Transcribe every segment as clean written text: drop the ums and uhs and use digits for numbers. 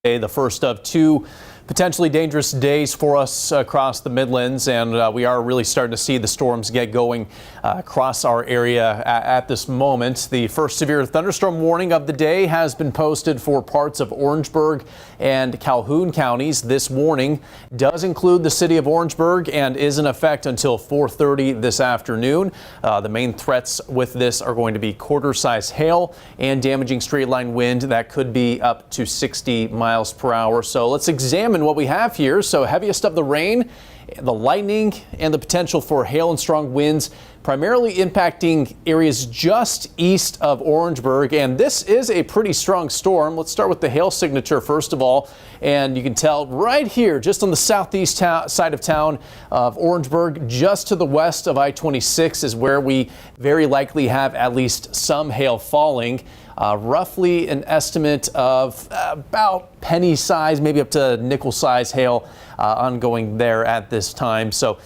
The first of two potentially dangerous days for us across the Midlands, and we are really starting to see the storms get going across our area at this moment. The first severe thunderstorm warning of the day has been posted for parts of Orangeburg and Calhoun counties. This warning does include the city of Orangeburg and is in effect until 4:30 this afternoon. The main threats with this are going to be quarter-size hail and damaging straight-line wind that could be up to 60 miles per hour. So let's examine what we have here. So heaviest of the rain, the lightning, and the potential for hail and strong winds, primarily impacting areas just east of Orangeburg. And this is a pretty strong storm. Let's start with the hail signature first of all. And you can tell right here, just on the southeast side of town of Orangeburg, just to the west of I-26 is where we very likely have at least some hail falling. Roughly an estimate of about penny size, maybe up to nickel size hail ongoing there at this time. So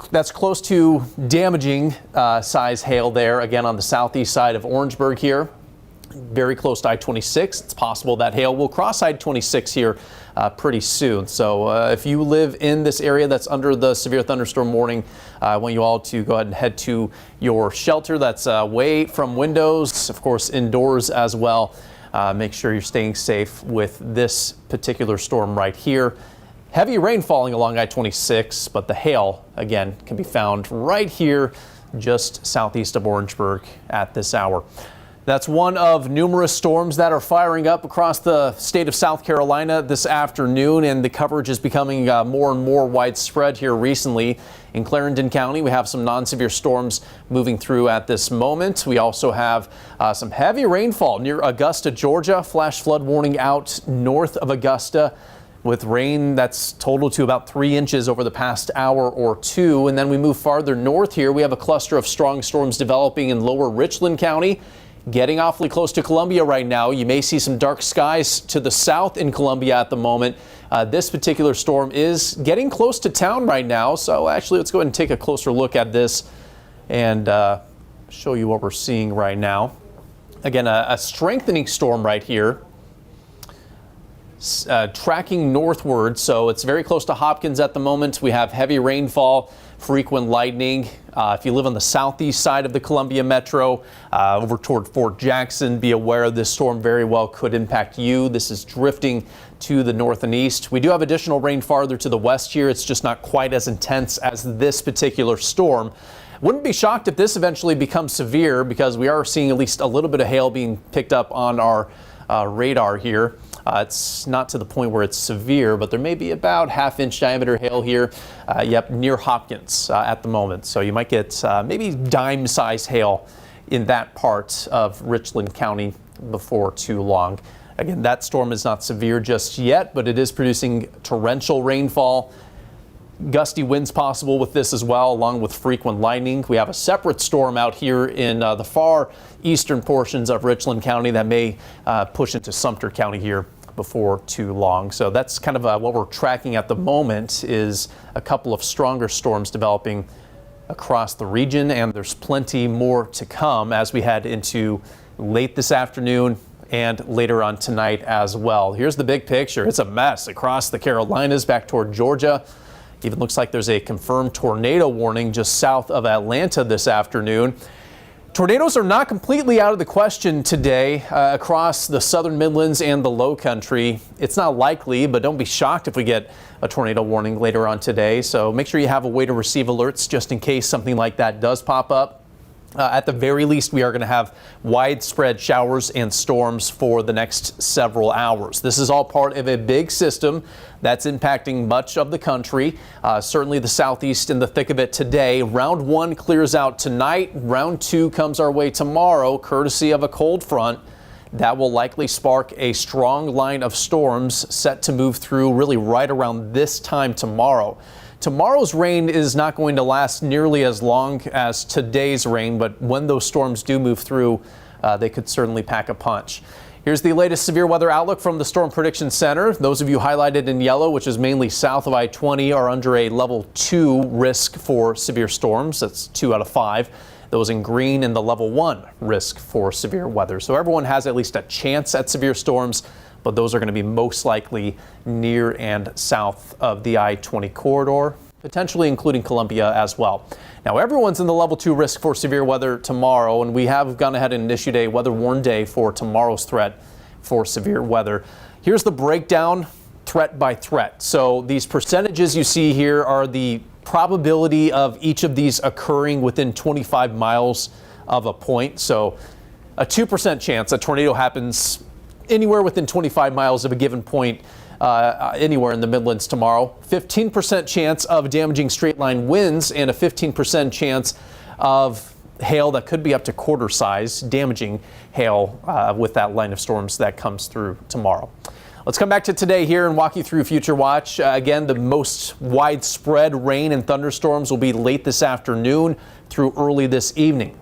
that's close to damaging size hail there, again on the southeast side of Orangeburg here. Very close to I-26. It's possible that hail will cross I-26 here pretty soon. So if you live in this area that's under the severe thunderstorm warning, I want you all to go ahead and head to your shelter that's away from windows, of course indoors as well. Make sure you're staying safe with this particular storm right here. Heavy rain falling along I-26, but the hail again can be found right here just southeast of Orangeburg at this hour. That's one of numerous storms that are firing up across the state of South Carolina this afternoon, and the coverage is becoming more and more widespread here recently. In Clarendon County, we have some non-severe storms moving through at this moment. We also have some heavy rainfall near Augusta, Georgia. Flash flood warning out north of Augusta, with rain that's totaled to about 3 inches over the past hour or two. And then we move farther north here. We have a cluster of strong storms developing in lower Richland County, getting awfully close to Columbia right now. You may see some dark skies to the south in Columbia at the moment. This particular storm is getting close to town right now. So actually, let's go ahead and take a closer look at this and show you what we're seeing right now. Again, a strengthening storm right here. Tracking northward, so it's very close to Hopkins at the moment. We have heavy rainfall, frequent lightning. If you live on the southeast side of the Columbia Metro, over toward Fort Jackson, be aware this storm very well could impact you. This is drifting to the north and east. We do have additional rain farther to the west here. It's just not quite as intense as this particular storm. Wouldn't be shocked if this eventually becomes severe, because we are seeing at least a little bit of hail being picked up on our radar here. It's not to the point where it's severe, but there may be about half-inch diameter hail here, near Hopkins at the moment. So you might get maybe dime-size hail in that part of Richland County before too long. Again, that storm is not severe just yet, but it is producing torrential rainfall. Gusty winds possible with this as well, along with frequent lightning. We have a separate storm out here in the far eastern portions of Richland County that may push into Sumter County here before too long. So that's kind of what we're tracking at the moment, is a couple of stronger storms developing across the region, and there's plenty more to come as we head into late this afternoon and later on tonight as well. Here's the big picture. It's a mess across the Carolinas back toward Georgia. Even looks like there's a confirmed tornado warning just south of Atlanta this afternoon. Tornadoes are not completely out of the question today across the southern Midlands and the low country. It's not likely, but don't be shocked if we get a tornado warning later on today. So make sure you have a way to receive alerts just in case something like that does pop up. At the very least, we are going to have widespread showers and storms for the next several hours. This is all part of a big system that's impacting much of the country, certainly the southeast in the thick of it today. Round one clears out tonight. Round two comes our way tomorrow, courtesy of a cold front that will likely spark a strong line of storms set to move through really right around this time tomorrow. Tomorrow's rain is not going to last nearly as long as today's rain, but when those storms do move through, they could certainly pack a punch. Here's the latest severe weather outlook from the Storm Prediction Center. Those of you highlighted in yellow, which is mainly south of I-20, are under a level 2 risk for severe storms. That's 2 out of 5. Those in green in the level 1 risk for severe weather. So everyone has at least a chance at severe storms, but those are going to be most likely near and south of the I-20 corridor, potentially including Columbia as well. Now, everyone's in the level 2 risk for severe weather tomorrow, and we have gone ahead and issued a weather warn day for tomorrow's threat for severe weather. Here's the breakdown threat by threat. So these percentages you see here are the probability of each of these occurring within 25 miles of a point. So a 2% chance a tornado happens anywhere within 25 miles of a given point anywhere in the Midlands tomorrow. 15% chance of damaging straight line winds and a 15% chance of hail that could be up to quarter size, damaging hail with that line of storms that comes through tomorrow. Let's come back to today here and walk you through Future Watch. Again, the most widespread rain and thunderstorms will be late this afternoon through early this evening.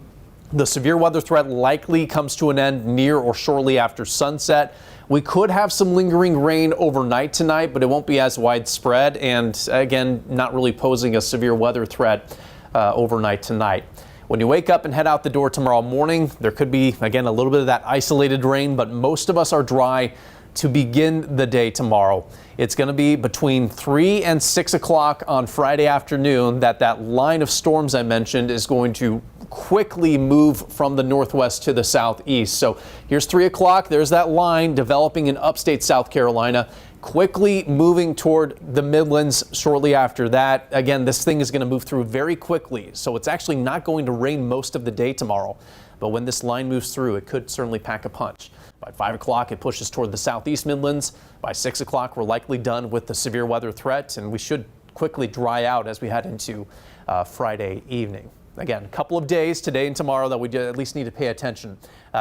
The severe weather threat likely comes to an end near or shortly after sunset. We could have some lingering rain overnight tonight, but it won't be as widespread, and again, not really posing a severe weather threat overnight tonight. When you wake up and head out the door tomorrow morning, there could be, again, a little bit of that isolated rain, but most of us are dry to begin the day tomorrow. It's going to be between 3 and 6 o'clock on Friday afternoon that line of storms I mentioned is going to quickly move from the northwest to the southeast. So here's 3 o'clock. There's that line developing in upstate South Carolina, quickly moving toward the Midlands shortly after that. Again, this thing is going to move through very quickly, so it's actually not going to rain most of the day tomorrow. But when this line moves through, it could certainly pack a punch. By 5 o'clock, it pushes toward the southeast Midlands. By 6 o'clock, we're likely done with the severe weather threat, and we should quickly dry out as we head into Friday evening. Again, a couple of days, today and tomorrow, that we at least need to pay attention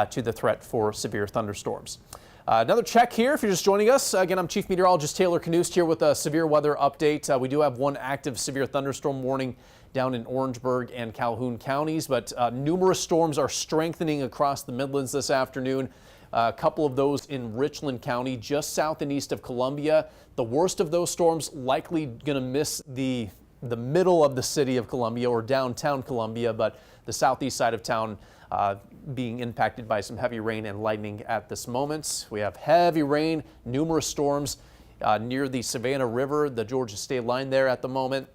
to the threat for severe thunderstorms. Another check here if you're just joining us. Again, I'm Chief Meteorologist Taylor Knust here with a severe weather update. We do have one active severe thunderstorm warning down in Orangeburg and Calhoun counties, but numerous storms are strengthening across the Midlands this afternoon. A couple of those in Richland County, just south and east of Columbia. The worst of those storms likely going to miss the middle of the city of Columbia or downtown Columbia, but the southeast side of town being impacted by some heavy rain and lightning at this moment. We have heavy rain, numerous storms near the Savannah River, the Georgia state line there at the moment,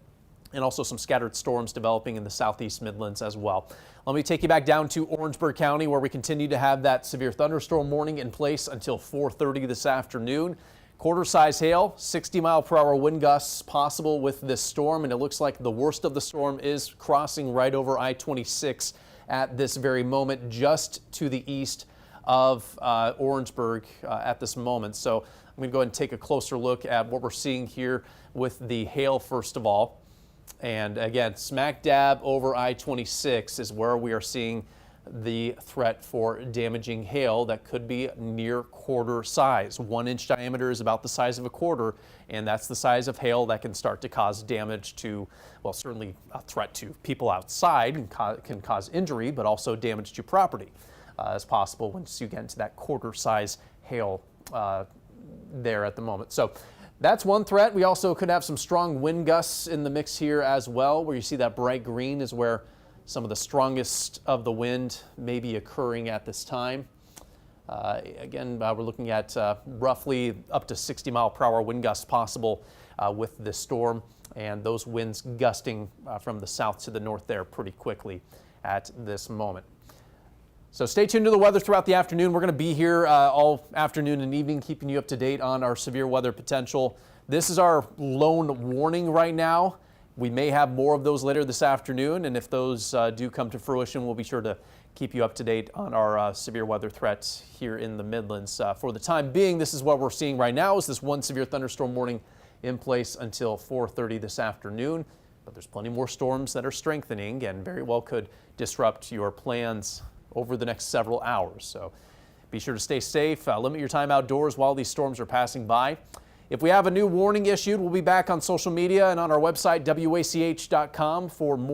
and also some scattered storms developing in the southeast Midlands as well. Let me take you back down to Orangeburg County, where we continue to have that severe thunderstorm warning in place until 4:30 this afternoon. Quarter-size hail, 60-mile-per-hour wind gusts possible with this storm, and it looks like the worst of the storm is crossing right over I-26 at this very moment, just to the east of Orangeburg at this moment. So I'm going to go ahead and take a closer look at what we're seeing here with the hail first of all. And again, smack dab over I-26 is where we are seeing the threat for damaging hail that could be near quarter size. 1-inch diameter is about the size of a quarter, and that's the size of hail that can start to cause damage to, well, certainly a threat to people outside and can cause injury, but also damage to property as possible once you get into that quarter size hail there at the moment. So that's one threat. We also could have some strong wind gusts in the mix here as well, where you see that bright green is where some of the strongest of the wind may be occurring at this time. Again, we're looking at roughly up to 60-mile-per-hour wind gusts possible with this storm, and those winds gusting from the south to the north there pretty quickly at this moment. So stay tuned to the weather throughout the afternoon. We're going to be here all afternoon and evening, keeping you up to date on our severe weather potential. This is our lone warning right now. We may have more of those later this afternoon, and if those do come to fruition, we'll be sure to keep you up to date on our severe weather threats here in the Midlands. For the time being, this is what we're seeing right now, is this one severe thunderstorm warning in place until 4:30 this afternoon. But there's plenty more storms that are strengthening and very well could disrupt your plans over the next several hours. So be sure to stay safe, limit your time outdoors while these storms are passing by. If we have a new warning issued, we'll be back on social media and on our website, wach.com, for more.